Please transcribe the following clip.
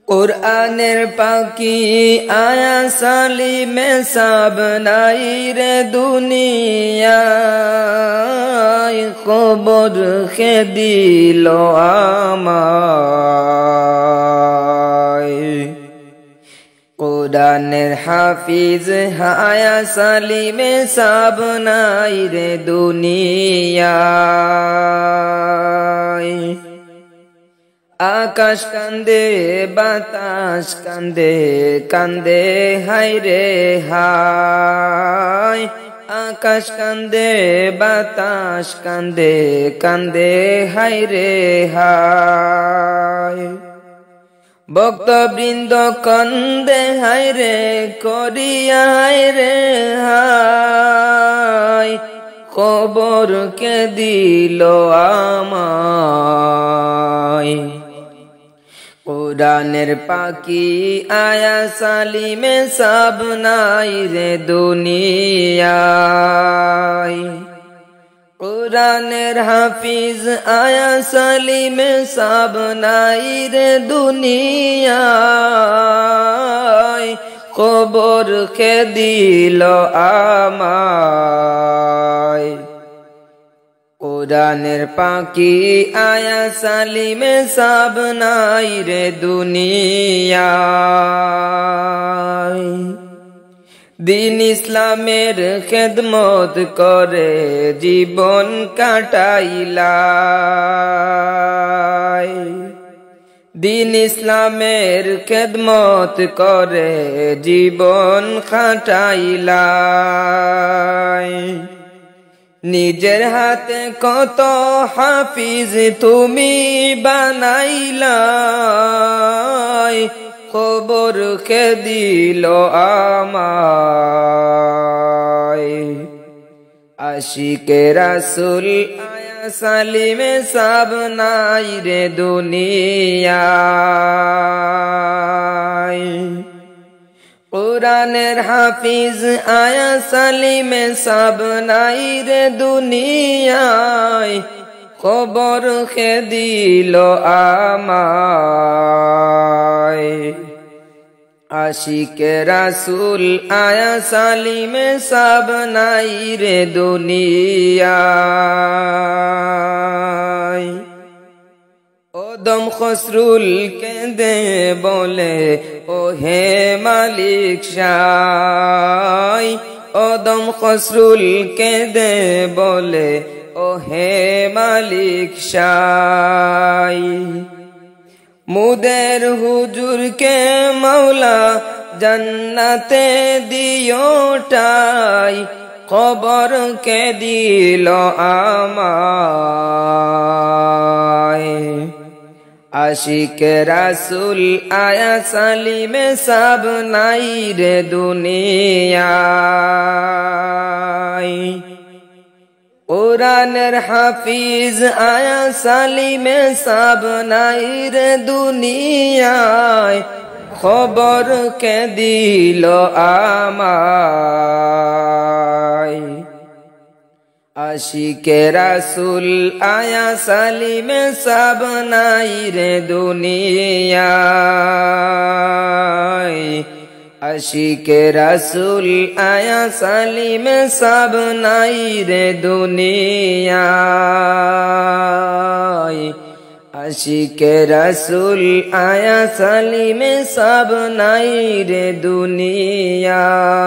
কুরআনের পাকি আয়া সালিমে সব নাই রে দুনিয়ায় খবর খে দিল আমায় কুরআনের হাফিজ আয়া সালিমে সব নাই রে দুনিয়ায় আকাশ কান্দে বাতাস কান্দে কান্দে হায় রে হায় আকাশ কান্দে বাতাস কান্দে কান্দে হায় রে হায় ভক্তবৃন্দ কান্দে হায় রে করিয়া হায় রে হায় খবর কে দিল আমায় কুরআনের পাকি আয়া সালিমে সব নাই রে দুনিয়ায় কুরআনের হাফিজ আয়া সালিমে সব নাই রে দুনিয়ায় খবর কে দিল আমায় কুরআনের পাকি আয়া সালিমে সব নাই রে দুনিয়ায় দিন ইসলামের খেদমত করে জীবন কাটাইলাই দিন ইসলামের খেদমত করে জীবন কাটাইলাই নিজের হাতে কত হাফিজ তুমি বানাইলাই খবর কে দিল আমায় আশিকে রাসূল আয়া সালিমে সব নাই রে দুনিয়ায় কুরআনের হাফিজ আয়া সালিমে সব নাই রে দুনিয়ায় খবর কে দিল আমায় আশিকে রাসূল আয়া সালিমে সব নাই রে দুনিয়ায় ওদম খসরুল কেঁদে বলে ও হে মালিক শাহ ওদম খসরুল কেঁদে বলে ও হে মালিক শাহ মুদের হুজুর কে মৌলা জান্নাতে দিও ঠাই খবর কে দিল আমায় আশিকে রাসূল আয়া সালিমে সব নাই রে দুনিয়ায় কুরআনের হাফিজ আয়া সালিমে সব নাই রে দুনিয়ায় খবর কে দিল আমায় আশিকে রাসূল আয়া সালিমে সব নাই রে দুনিয়ায় আশিকে রাসূল আয়া সালিমে সব নাই রে দুনিয়ায় আশিকে রাসূল আয়া সালিমে সব নাই রে দুনিয়ায়।